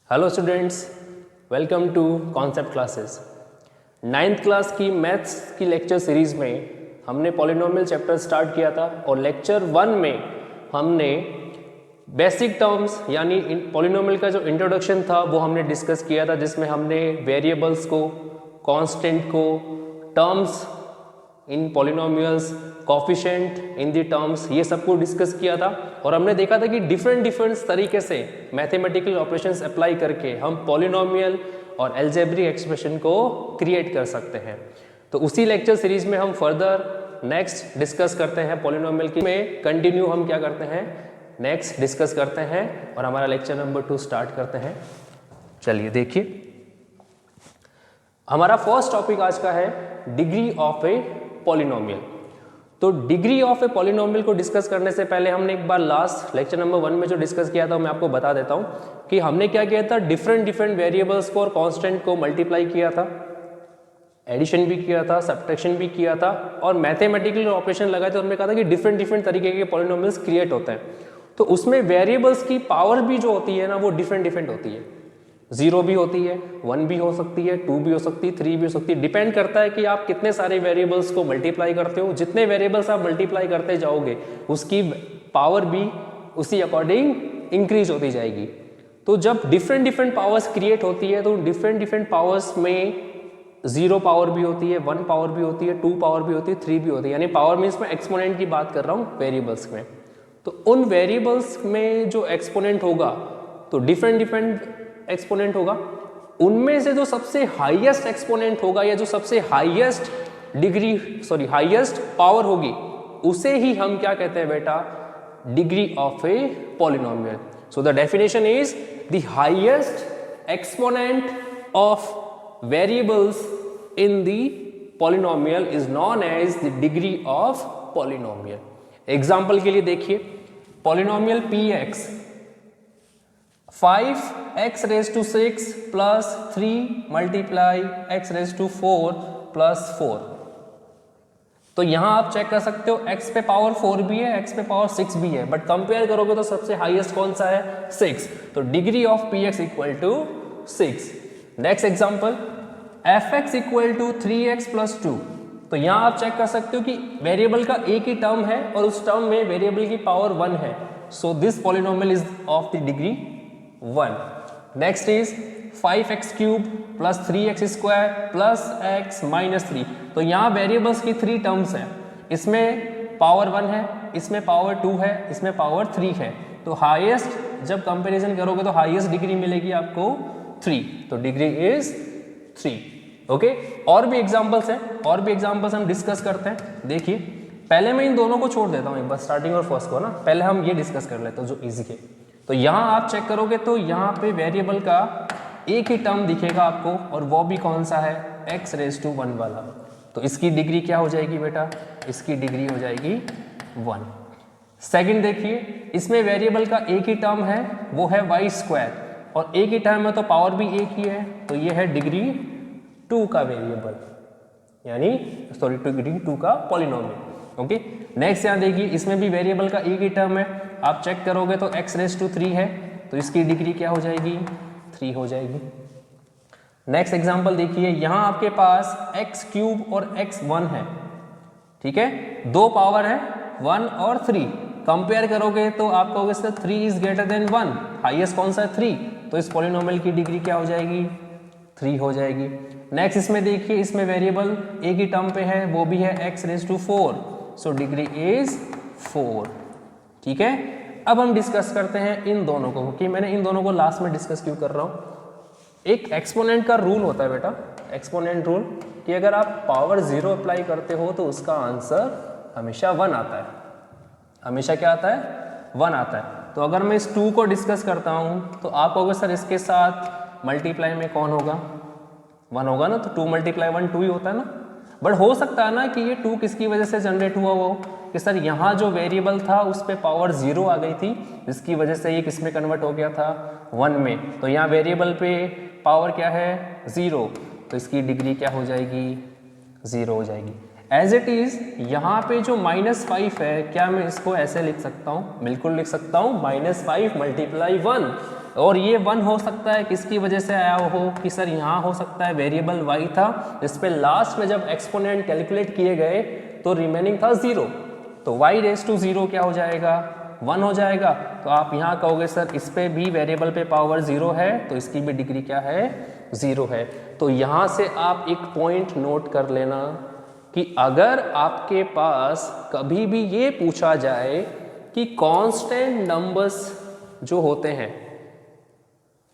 Hello students, welcome to concept classes. 9th class की maths की lecture series में हमने पॉलिनोमियल चैप्टर स्टार्ट किया था और लेक्चर 1 में हमने बेसिक टर्म्स यानी पॉलिनोमियल का जो इंट्रोडक्शन था वो हमने डिस्कस किया था, जिसमें हमने वेरिएबल्स को, कांस्टेंट को, terms in polynomials, coefficient in the terms, ये सब को डिस्कस किया था। और हमने देखा था कि डिफरेंट तरीके से मैथमेटिकल ऑपरेशंस अप्लाई करके हम पॉलिनोमियल और अलजेब्रिक एक्सप्रेशन को क्रिएट कर सकते हैं। तो उसी लेक्चर सीरीज में हम फर्दर नेक्स्ट डिस्कस करते हैं पॉलिनोमियल की में कंटिन्यू हम क्या करते हैं, नेक्स्ट डिस्कस करते हैं और हमारा लेक्चर नंबर 2 स्टार्ट करते हैं। चलिए देखिए, हमारा फर्स्ट टॉपिक आज का है डिग्री ऑफ ए पॉलिनोमियल। तो डिग्री ऑफ ए पॉलिनोमियल को डिस्कस करने से पहले हमने एक बार लास्ट लेक्चर नंबर 1 में जो डिस्कस किया था मैं आपको बता देता हूं कि हमने क्या किया था, डिफरेंट वेरिएबल्स को और कांस्टेंट को मल्टीप्लाई किया था, एडिशन भी किया था, सब्ट्रैक्शन भी किया था और मैथमेटिकल ऑपरेशन लगाए थे। हमने कहा था कि डिफरेंट तरीके के पॉलिनोमियल्स क्रिएट होते हैं। तो उसमें वेरिएबल्स की पावर भी जो होती है ना, वो डिफरेंट होती है। 0 भी होती है, 1 भी हो सकती है, 2 भी हो सकती है, 3 भी हो सकती है। डिपेंड करता है कि आप कितने सारे वेरिएबल्स को मल्टीप्लाई करते हो। जितने वेरिएबल्स आप मल्टीप्लाई करते जाओगे उसकी पावर भी उसी अकॉर्डिंग इंक्रीज होती जाएगी। तो जब डिफरेंट पावर्स क्रिएट होती है तो डिफरेंट पावर्स में 0 पावर भी होती है, 1 पावर भी होती है, 2 पावर भी होती है, 3 भी होती है। यानी पावर मीन्स मैं एक्सपोनेंट की बात कर रहा हूँ वेरिएबल्स में। तो उन वेरिएबल्स में जो एक्सपोनेंट होगा तो डिफरेंट एक्सपोनेंट होगा। उनमें से जो सबसे हाईएस्ट एक्सपोनेंट होगा या जो सबसे हाईएस्ट हाईएस्ट पावर होगी उसे ही हम क्या कहते हैं बेटा, degree of a polynomial. So the definition is the highest exponent of variables in the polynomial is known as the degree of polynomial. Example के लिए देखिए, polynomial px 5x raised to 6 plus 3 multiply x raised to 4 plus 4। तो यहां आप check कर सकते हो x पे पावर 4 भी है, x पे पावर 6 भी है, बट कंपेयर करोगे तो सबसे हाईएस्ट कौन सा है, 6। तो degree of px equal to 6। Next example fx equal to 3x plus 2। तो यहां आप चेक कर सकते हो कि वेरिएबल का एक ही टर्म है और उस टर्म में वेरिएबल की पावर 1 है। So this polynomial is of the degree 1। Next is 5x cube plus 3x square plus x minus 3। तो यहाँ वेरिएबल्स की 3 टर्म्स हैं, इसमें पावर 1 है, इसमें पावर 2 है, इसमें पावर 3 है। तो हाईएस्ट जब कंपैरिजन करोगे तो हाईएस्ट डिग्री मिलेगी आपको 3। तो डिग्री इज 3। ओके, और भी एग्जांपल्स हैं, और भी एग्जांपल्स हम डिस्कस करते हैं। देखिए, पहले मैं इन दोनों को छोड़ देता हूँ एक बार, स्टार्टिंग और फर्स्ट को ना, पहले हम ये डिस्कस कर लेते हैं जो इजी है। तो यहाँ आप चेक करोगे तो यहाँ पे वेरिएबल का एक ही टर्म दिखेगा आपको और वो भी कौन सा है, x रेज टू 1 वाला। तो इसकी डिग्री क्या हो जाएगी बेटा, इसकी डिग्री हो जाएगी 1। सेकंड देखिए, इसमें वेरिएबल का एक ही टर्म है वो है y स्क्वायर और एक ही टर्म है तो पावर भी एक ही है, तो ये है डिग्री 2 का वेरिएबल, यानी डिग्री 2 का पॉलिनोमियल। ओके, नेक्स्ट यहाँ देखिए, इसमें भी वेरिएबल का एक ही टर्म है, आप चेक करोगे तो x रेज टू 3 है, तो इसकी डिग्री क्या हो जाएगी, 3 हो जाएगी। नेक्स्ट एग्जांपल देखिए, यहाँ आपके पास x क्यूब और x 1 है, ठीक है, 2 पावर है 1 और 3। कंपेयर करोगे तो आप कहोगे sir 3 is greater than 1, highest कौन सा है 3, तो इस पॉलिनोमियल की डिग्री क्या हो जाएगी, 3 हो जाएगी। नेक्स्ट इसमें देखिए, इसमें वेरिएबल एक ही टर्म पे है, वो भी है x raise to 4, so degree is 4। ठीक है, अब हम डिस्कस करते हैं इन दोनों को, क्योंकि मैंने इन दोनों को लास्ट में डिस्कस क्यों कर रहा हूं। एक एक्सपोनेंट का रूल होता है बेटा, एक्सपोनेंट रूल, कि अगर आप पावर 0 अप्लाई करते हो तो उसका आंसर हमेशा 1 आता है। हमेशा क्या आता है, 1 आता है। तो अगर मैं इस 2 को डिस्कस करता हूं तो आप कहोगे सर इसके साथ मल्टीप्लाई में कौन होगा, 1 होगा ना, तो 2 मल्टीप्लाई 1 2 ही होता है ना। बट हो सकता है ना कि ये 2 किसकी वजह से जनरेट हुआ हो, कि सर यहाँ जो वेरिएबल था उस पर पावर 0 आ गई थी, जिसकी वजह से ये किस में कन्वर्ट हो गया था, 1 में। तो यहाँ वेरिएबल पे पावर क्या है, 0, तो इसकी डिग्री क्या हो जाएगी, 0 हो जाएगी। एज इट इज यहाँ पे जो -5 है, क्या मैं इसको ऐसे लिख सकता हूँ, बिल्कुल लिख सकता हूँ, -5 मल्टीप्लाई 1, और ये 1 हो सकता है किसकी वजह से आया हो कि सर यहाँ हो सकता है वेरिएबल y था, जिस पे लास्ट में जब एक्सपोनेंट कैलकुलेट किए गए तो रिमेनिंग था 0, तो y रेज टू 0 क्या हो जाएगा, 1 हो जाएगा। तो आप यहाँ कहोगे सर इस पे भी वेरिएबल पे पावर 0 है, तो इसकी भी डिग्री क्या है, 0 है। तो यहाँ से आप एक पॉइंट नोट कर लेना कि अगर आपके पास कभी भी ये पूछा जाए कि कांस्टेंट नंबर्स जो होते हैं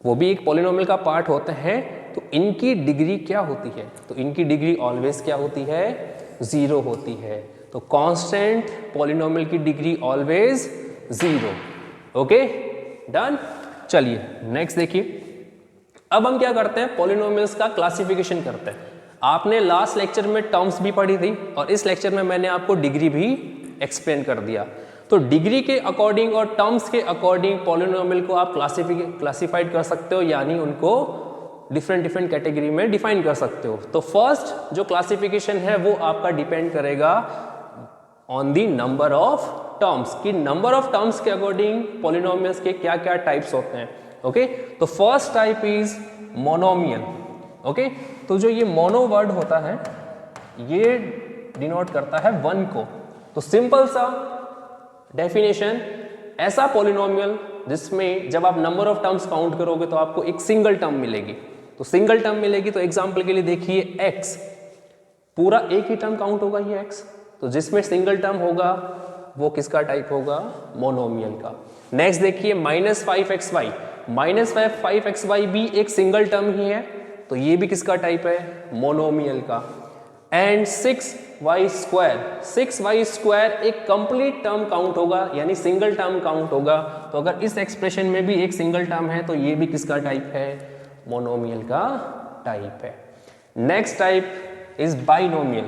वो भी एक पॉलिनोमियल का पार्ट होते हैं, तो इनकी डिग्री क्या होती है, तो इनकी डिग्री ऑलवेज क्या होती है, 0 होती है। तो कांस्टेंट पॉलिनोमियल की डिग्री ऑलवेज 0। Okay done. चलिए नेक्स्ट देखिए, अब हम क्या करते हैं, पॉलिनोमियल्स का क्लासिफिकेशन करते हैं। आपने लास्ट लेक्चर में टर्म्स भी पढ़ी थी और इस लेक्चर में मैंने आपको डिग्री भी एक्सप्लेन कर दिया। तो डिग्री के अकॉर्डिंग और टर्म्स के अकॉर्डिंग पॉलिनोमियल को आप क्लासिफाइड कर सकते हो, यानी उनको डिफरेंट कैटेगरी में डिफाइन कर सकते हो। तो फर्स्ट जो क्लासिफिकेशन है वो आपका डिपेंड करेगा on the number of terms, कि नंबर ऑफ टर्म्स के अकॉर्डिंग पॉलिनोमियल्स के क्या क्या टाइप्स होते हैं। ओके तो first type is monomial. Okay तो जो ये मोनो वर्ड होता है ये डिनोट करता है 1 को। तो सिंपल सा डेफिनेशन, ऐसा पॉलिनोमियल जिसमें जब आप नंबर ऑफ टर्म्स काउंट करोगे तो आपको एक सिंगल टर्म मिलेगी। तो सिंगल टर्म मिलेगी तो एग्जांपल के लिए देखिए x, पूरा एक ही टर्म काउंट होगा ये x, तो जिसमें सिंगल टर्म होगा वो किसका टाइप होगा, मोनोमियल का। नेक्स्ट देखिए -5xy, -5xy भी एक सिंगल टर्म ही है, तो ये भी किसका टाइप है, मोनोमियल का। एंड 6y स्क्वायर एक कंप्लीट टर्म काउंट होगा, यानी सिंगल टर्म काउंट होगा। तो अगर इस एक्सप्रेशन में भी एक सिंगल टर्म है तो ये भी किसका टाइप है, मोनोमियल का टाइप है। Next type is binomial.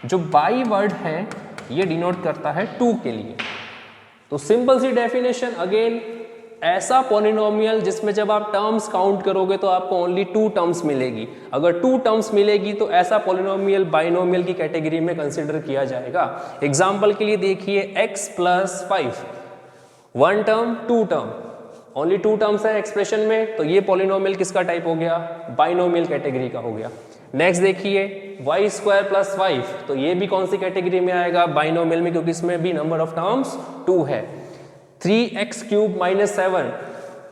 जो बाई वर्ड है ये डिनोट करता है 2 के लिए। तो सिंपल सी डेफिनेशन अगेन, ऐसा पॉलिनोमियल जिसमें जब आप टर्म्स काउंट करोगे तो आपको ओनली 2 टर्म्स मिलेगी। अगर 2 टर्म्स मिलेगी तो ऐसा पॉलिनोमियल बाइनोमियल की कैटेगरी में कंसिडर किया जाएगा। एग्जांपल के लिए देखिए x + 5, 1 term 2 term, only 2 terms है एक्सप्रेशन में, तो ये पॉलिनोमियल किसका टाइप हो गया, बाइनोमियल कैटेगरी का हो गया। नेक्स्ट देखिए y² + 5, तो ये भी कौन सी कैटेगरी में आएगा, बाइनोमियल में, क्योंकि इसमें भी नंबर ऑफ टर्म्स 2 है। 3x³ - 7,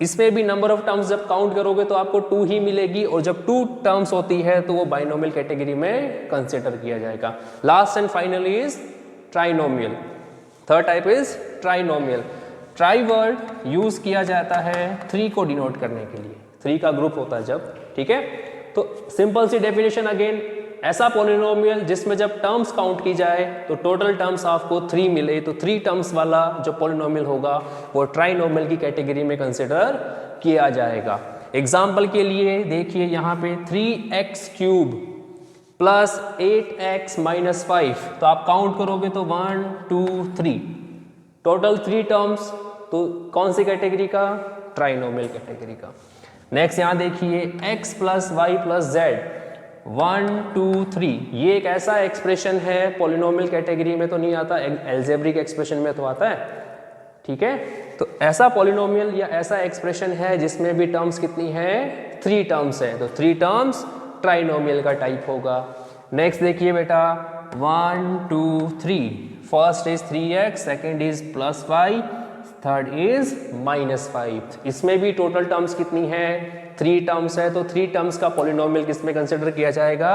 इसमें भी नंबर ऑफ टर्म्स जब काउंट करोगे तो आपको 2 ही मिलेगी, और जब 2 टर्म्स होती है तो वो बाइनोमियल कैटेगरी में कंसिडर किया जाएगा। Last and finally is trinomial. Third type is trinomial. Try word use किया जाता है 3 को डिनोट करने के लिए, 3 का ग्रुप होता है जब, ठीक है। तो सिंपल सी डेफिनेशन अगेन, ऐसा पॉलिनोमियल जिसमें जब टर्म्स काउंट की जाए तो टोटल टर्म्स आपको 3 मिले, तो 3 टर्म्स वाला जो पॉलिनोमियल होगा वो ट्राइनोमियल की कैटेगरी में कंसिडर किया जाएगा। एग्जाम्पल के लिए देखिए यहाँ पे 3x³ + 8x - 5, तो आप काउंट करोगे तो 1 2 3, टोटल 3 टर्म्स, तो कौन सी कैटेगरी का, ट्राइनोमियल कैटेगरी का। नेक्स्ट यहाँ देखिए x + y + z, 1 2 3, ये एक ऐसा एक्सप्रेशन है पॉलिनोमियल कैटेगरी में तो नहीं आता, एल्जेब्रिक एक्सप्रेशन में तो आता है, ठीक है। तो ऐसा पॉलिनोमियल या ऐसा एक्सप्रेशन है जिसमें भी टर्म्स कितनी है, 3 टर्म्स है, तो 3 टर्म्स ट्राइनोमियल का टाइप होगा। नेक्स्ट देखिए बेटा 1 2 3, first is 3x, second is +5, third is -5, इसमें भी टोटल टर्म्स कितनी है, 3 टर्म्स है, तो 3 टर्म्स का पॉलिनोमियल किस में कंसिडर किया जाएगा,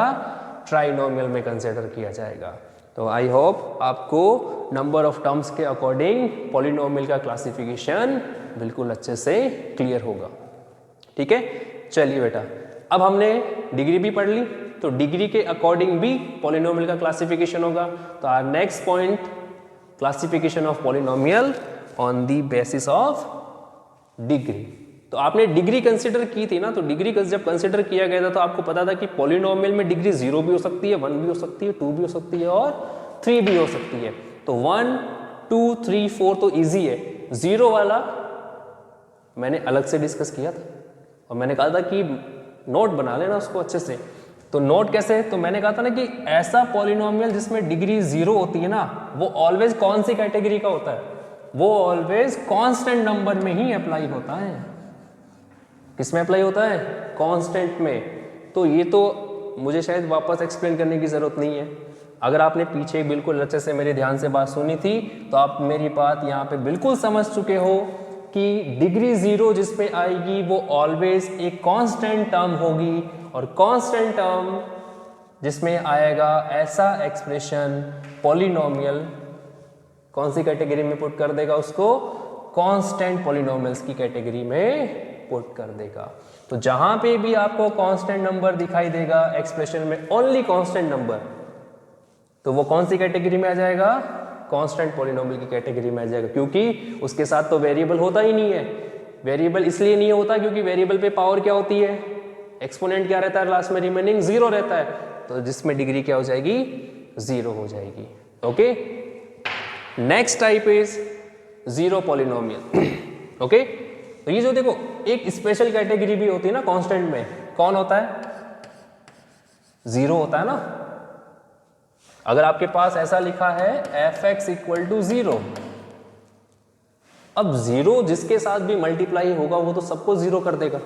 ट्राइनोमियल में कंसिडर किया जाएगा। तो आई होप आपको नंबर ऑफ टर्म्स के अकॉर्डिंग पॉलिनोमियल का क्लासिफिकेशन बिल्कुल अच्छे से क्लियर होगा, ठीक है। चलिए बेटा, अब हमने डिग्री भी पढ़ ली, तो डिग्री के अकॉर्डिंग भी पॉलिनोमियल का क्लासिफिकेशन होगा। तो our next point, classification of polynomial on the basis of degree. तो आपने डिग्री कंसिडर की थी ना, तो डिग्री जब कंसिडर किया गया था तो आपको पता था कि पॉलिनोमियल में डिग्री 0 भी हो सकती है, 1 भी हो सकती है, 2 भी हो सकती है और 3 भी हो सकती है। तो 1 2 3 4 तो इजी है, 0 वाला मैंने अलग से डिस्कस किया था और मैंने कहा था कि नोट बना लेना उसको अच्छे से। तो नोट कैसे, तो मैंने कहा था ना कि ऐसा पॉलिनोमियल जिसमें डिग्री 0 होती है ना, वो ऑलवेज कौन सी कैटेगरी का होता है, वो ऑलवेज कांस्टेंट नंबर में ही अप्लाई होता है। किस में अप्लाई होता है? कांस्टेंट में। तो ये तो मुझे शायद वापस एक्सप्लेन करने की ज़रूरत नहीं है। अगर आपने पीछे बिल्कुल अच्छे से मेरे ध्यान से बात सुनी थी तो आप मेरी बात यहाँ पे बिल्कुल समझ चुके हो कि डिग्री 0 जिसमें आएगी वो ऑलवेज एक कांस्टेंट टर्म होगी, और कांस्टेंट टर्म जिसमें आएगा ऐसा एक्सप्रेशन पॉलिनोमियल कौन सी कैटेगरी में पुट कर देगा? उसको कांस्टेंट पॉलिनोमियल्स की कैटेगरी में पुट कर देगा। तो जहां पे भी आपको कांस्टेंट नंबर दिखाई देगा एक्सप्रेशन में, ओनली कांस्टेंट नंबर, तो वो कौन सी कैटेगरी में आ जाएगा? कांस्टेंट पॉलिनोमियल की कैटेगरी में आ जाएगा, क्योंकि उसके साथ तो वेरिएबल होता ही नहीं है। वेरिएबल इसलिए नहीं होता क्योंकि वेरिएबल पे पावर क्या होती है? एक्सपोनेंट क्या रहता है? लास्ट में रिमेनिंग 0 रहता है, तो जिसमें डिग्री क्या हो जाएगी? 0 हो जाएगी। Okay, next type is 0 polynomial. Okay, तो ये जो देखो एक स्पेशल कैटेगरी भी होती है ना कांस्टेंट में, कौन होता है? 0 होता है ना। अगर आपके पास ऐसा लिखा है f(x) = 0, अब 0 जिसके साथ भी मल्टीप्लाई होगा वो तो सबको 0 कर देगा,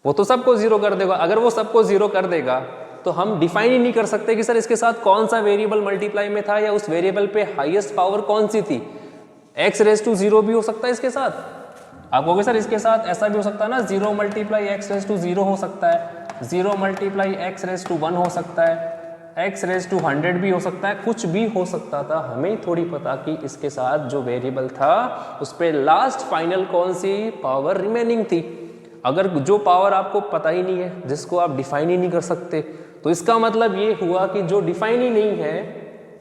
वो तो सबको 0 कर देगा। अगर वो सबको 0 कर देगा तो हम डिफाइन ही नहीं कर सकते कि सर इसके साथ कौन सा वेरिएबल मल्टीप्लाई में था या उस वेरिएबल पे हाईएस्ट पावर कौन सी थी। x⁻0 भी हो सकता है इसके साथ। आप कहोगे सर इसके साथ ऐसा भी हो सकता है ना, 0 × x⁻0 हो सकता है, 0 × x⁻1 हो सकता है, x⁻100 भी हो सकता है, कुछ भी हो सकता था। हमें थोड़ी पता कि इसके साथ जो वेरिएबल था उस पर लास्ट फाइनल कौन सी पावर रिमेनिंग थी। अगर जो पावर आपको पता ही नहीं है, जिसको आप डिफाइन ही नहीं कर सकते, तो इसका मतलब ये हुआ कि जो डिफाइन ही नहीं है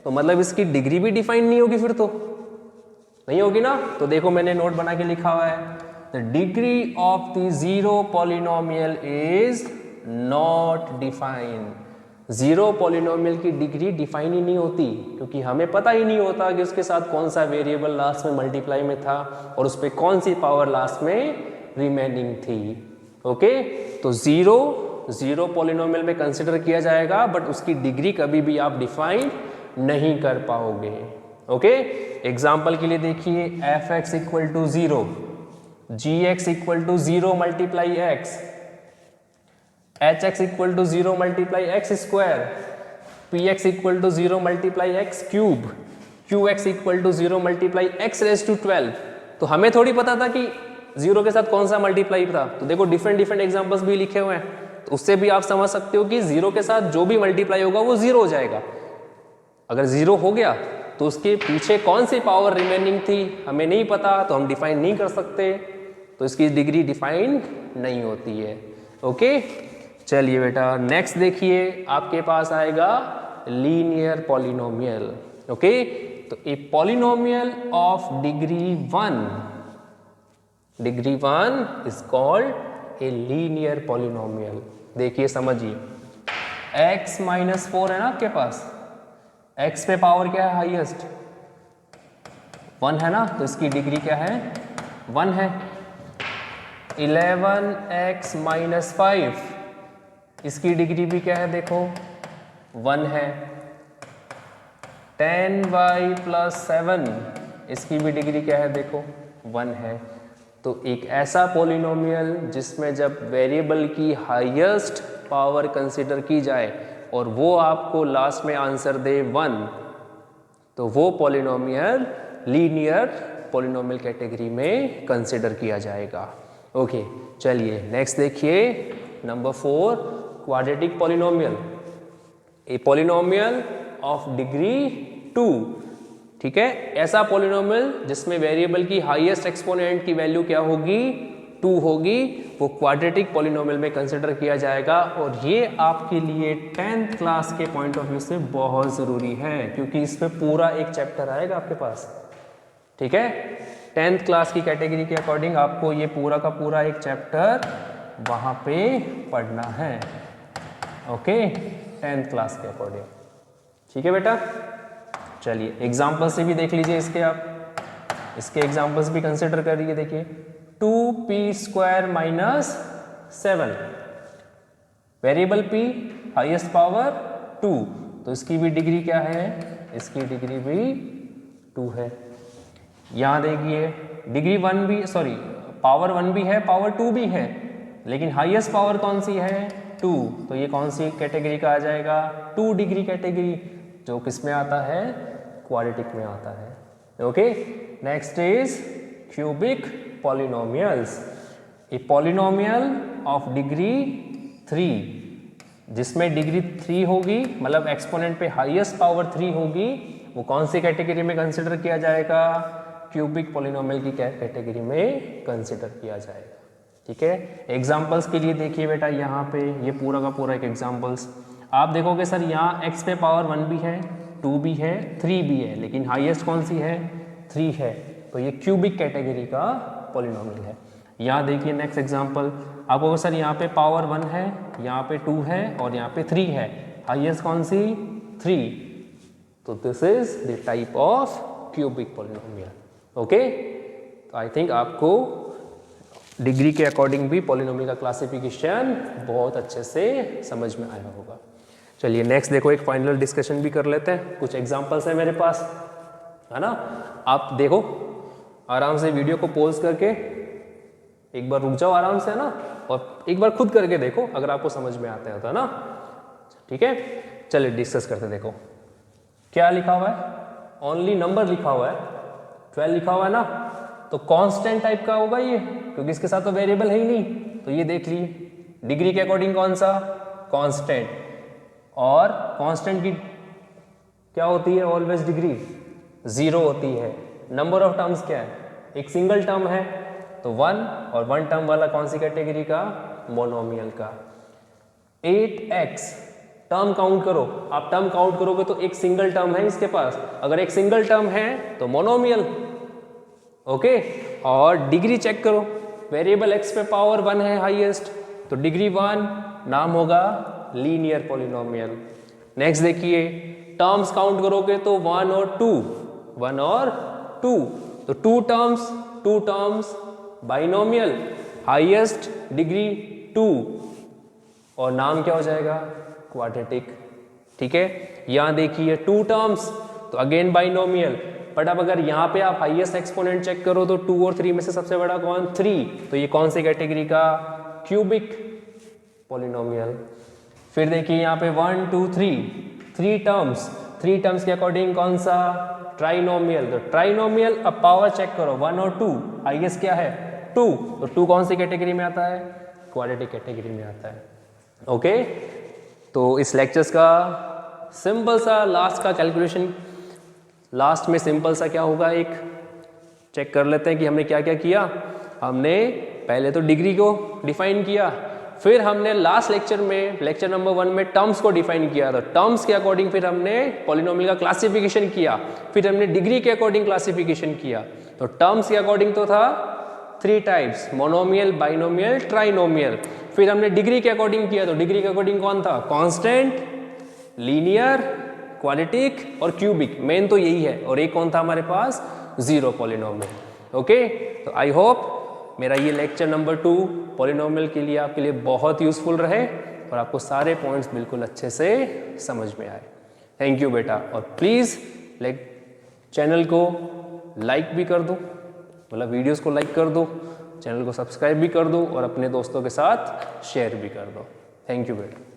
तो मतलब इसकी डिग्री भी डिफाइन नहीं होगी, फिर तो नहीं होगी ना। तो देखो मैंने नोट बना के लिखा हुआ है, the degree of the 0 polynomial is not defined. 0 polynomial की डिग्री डिफाइन ही नहीं होती क्योंकि हमें पता ही नहीं होता कि उसके साथ कौन सा वेरिएबल लास्ट में मल्टीप्लाई में था और उस पर कौन सी पावर लास्ट में रिमेनिंग थी। ओके, तो 0 पॉलिनोमियल में कंसिडर किया जाएगा, बट उसकी डिग्री कभी भी आप डिफाइन नहीं कर पाओगे। ओके, एग्जाम्पल के लिए देखिए, f(x) = 0, gx = 0 × x, hx = 0 × x², px = 0 × x³, qx = 0 × x⁻12। तो हमें थोड़ी पता था कि 0 के साथ कौन सा मल्टीप्लाई था। तो देखो डिफरेंट एग्जांपल्स भी लिखे हुए हैं, तो उससे भी आप समझ सकते हो कि 0 के साथ जो भी मल्टीप्लाई होगा वो 0 हो जाएगा। अगर 0 हो गया तो उसके पीछे कौन सी पावर रिमेनिंग थी हमें नहीं पता, तो हम डिफाइन नहीं कर सकते, तो इसकी डिग्री डिफाइन नहीं होती है। ओके, चलिए बेटा नेक्स्ट देखिए, आपके पास आएगा लीनियर पॉलिनोमियल। ओके, तो a polynomial of degree 1 is called a linear polynomial. देखिए समझिए, x-4 है ना आपके पास, x पे पावर क्या है? हाईएस्ट 1 है ना, तो इसकी डिग्री क्या है? 1 है। 11x-5 इसकी डिग्री भी क्या है? देखो 1 है। 10y+7 इसकी भी डिग्री क्या है? देखो 1 है। तो एक ऐसा पॉलिनोमियल जिसमें जब वेरिएबल की हाईएस्ट पावर कंसिडर की जाए और वो आपको लास्ट में आंसर दे 1, तो वो पॉलिनोमियल लीनियर पॉलिनोमियल कैटेगरी में कंसिडर किया जाएगा। ओके, चलिए नेक्स्ट देखिए, number 4, quadratic polynomial. A polynomial of degree 2, ठीक है, ऐसा पॉलिनोमियल जिसमें वेरिएबल की हाईएस्ट एक्सपोनेंट की वैल्यू क्या होगी? 2 होगी, वो क्वाड्रेटिक पॉलिनोमियल में कंसिडर किया जाएगा। और ये आपके लिए 10th क्लास के पॉइंट ऑफ व्यू से बहुत ज़रूरी है, क्योंकि इसमें पूरा एक चैप्टर आएगा आपके पास। ठीक है, 10th क्लास की कैटेगरी के अकॉर्डिंग आपको ये पूरा का पूरा एक चैप्टर वहाँ पे पढ़ना है। ओके, 10th क्लास के अकॉर्डिंग। ठीक है बेटा, चलिए एग्जाम्पल से भी देख लीजिए इसके, आप इसके एग्जाम्पल्स भी कंसिडर करिए। देखिए 2p² - 7, variable p highest power 2, तो इसकी भी डिग्री क्या है? इसकी डिग्री भी 2 है। यहाँ देखिए डिग्री 1 भी, सॉरी पावर 1 भी है, पावर 2 भी है, लेकिन हाईएस्ट पावर कौन सी है? 2। तो ये कौन सी कैटेगरी का आ जाएगा? 2 डिग्री कैटेगरी, जो किस में आता है? क्वाड्रेटिक में आता है। Okay, next is cubic polynomials. A polynomial of degree 3 जिसमें डिग्री 3 होगी, मतलब एक्सपोनेंट पे हाईएस्ट पावर 3 होगी, वो कौन सी कैटेगरी में कंसिडर किया जाएगा? क्यूबिक पॉलिनोमियल की कैटेगरी में कंसिडर किया जाएगा। ठीक है, एग्जांपल्स के लिए देखिए बेटा, यहाँ पे ये पूरा का पूरा एक एग्जांपल्स आप देखोगे सर, यहाँ x पे पावर 1 भी है, 2 भी है, 3 भी है, लेकिन हाईएस्ट कौन सी है? 3 है। तो ये क्यूबिक कैटेगरी का पॉलिनोमियल है। यहाँ देखिए नेक्स्ट एग्जांपल, आपको सर यहाँ पे पावर 1 है, यहाँ पे 2 है और यहाँ पे 3 है, हाईएस्ट कौन सी? 3। तो this is the type of cubic polynomial. Okay, तो आई थिंक आपको डिग्री के अकॉर्डिंग भी पॉलिनोमियल का क्लासिफिकेशन बहुत अच्छे से समझ में आया होगा। चलिए नेक्स्ट देखो, एक फाइनल डिस्कशन भी कर लेते हैं। कुछ एग्जांपल्स है मेरे पास, है ना? आप देखो आराम से, वीडियो को पॉज करके एक बार रुक जाओ आराम से, है ना, और एक बार खुद करके देखो अगर आपको समझ में आता है तो, है ना? ठीक है, चलिए डिस्कस करते। देखो क्या लिखा हुआ है? ओनली नंबर लिखा हुआ है, 12 लिखा हुआ है ना, तो कांस्टेंट टाइप का होगा ये, क्योंकि इसके साथ तो वेरिएबल है ही नहीं। तो ये देख लिए डिग्री के अकॉर्डिंग कौन सा? कांस्टेंट। और कांस्टेंट की क्या होती है? ऑलवेज डिग्री 0 होती है। नंबर ऑफ टर्म्स क्या है? एक सिंगल टर्म है तो 1, और 1 टर्म वाला कौन सी कैटेगरी का? मोनोमियल का। 8x टर्म काउंट करो, आप टर्म काउंट करोगे तो एक सिंगल टर्म है इसके पास, अगर एक सिंगल टर्म है तो मोनोमियल। ओके, और डिग्री चेक करो, वेरिएबल x पे पावर 1 है हाईएस्ट, तो डिग्री 1, नाम होगा लीनियर पॉलिनोमियल। नेक्स्ट देखिए, टर्म्स काउंट करोगे तो 1 और 2, 1 और 2, तो 2 टर्म्स बाइनोमियल, हाईएस्ट डिग्री 2, और नाम क्या हो जाएगा? क्वाड्रेटिक। ठीक है, यहां देखिए 2 टर्म्स, तो अगेन बाइनोमियल। बट अब अगर यहाँ पे आप हाईएस्ट एक्सपोनेंट चेक करो तो 2 और 3 में से सबसे बड़ा कौन? 3, तो ये कौन सी कैटेगरी का? Cubic polynomial. फिर देखिए यहाँ पे 1 2 3 टर्म्स के अकॉर्डिंग कौन सा? ट्राइनोमियल। तो ट्राइनोमियल, अब पावर चेक करो, 1 और 2, हाईएस्ट क्या है? 2, तो 2 कौन सी कैटेगरी में आता है? क्वाड्रेटिक कैटेगरी में आता है। ओके, तो इस लेक्चर्स का सिंपल सा लास्ट का कैलकुलेशन, लास्ट में सिंपल सा क्या होगा, एक चेक कर लेते हैं कि हमने क्या क्या किया। हमने पहले तो डिग्री को डिफाइन किया, फिर हमने लास्ट लेक्चर में, लेक्चर नंबर 1 में टर्म्स को डिफाइन किया, तो टर्म्स के अकॉर्डिंग फिर हमने पॉलिनोमियल का क्लासिफिकेशन किया, फिर हमने डिग्री के अकॉर्डिंग क्लासिफिकेशन किया। तो टर्म्स के अकॉर्डिंग तो था 3 टाइप्स, मोनोमियल, बाइनोमियल, ट्राइनोमियल। फिर हमने डिग्री के अकॉर्डिंग किया, तो डिग्री के अकॉर्डिंग कौन था? कांस्टेंट, लीनियर, क्वाड्रेटिक और क्यूबिक, मेन तो यही है। और एक कौन था हमारे पास? 0 पॉलिनोमियल। ओके, तो आई होप मेरा ये लेक्चर नंबर 2 पॉलिनोमियल के लिए आपके लिए बहुत यूजफुल रहे और आपको सारे पॉइंट्स बिल्कुल अच्छे से समझ में आए। थैंक यू बेटा, और प्लीज़ चैनल को लाइक भी कर दो, मतलब वीडियोस को लाइक कर दो, चैनल को सब्सक्राइब भी कर दो और अपने दोस्तों के साथ शेयर भी कर दो। थैंक यू बेटा।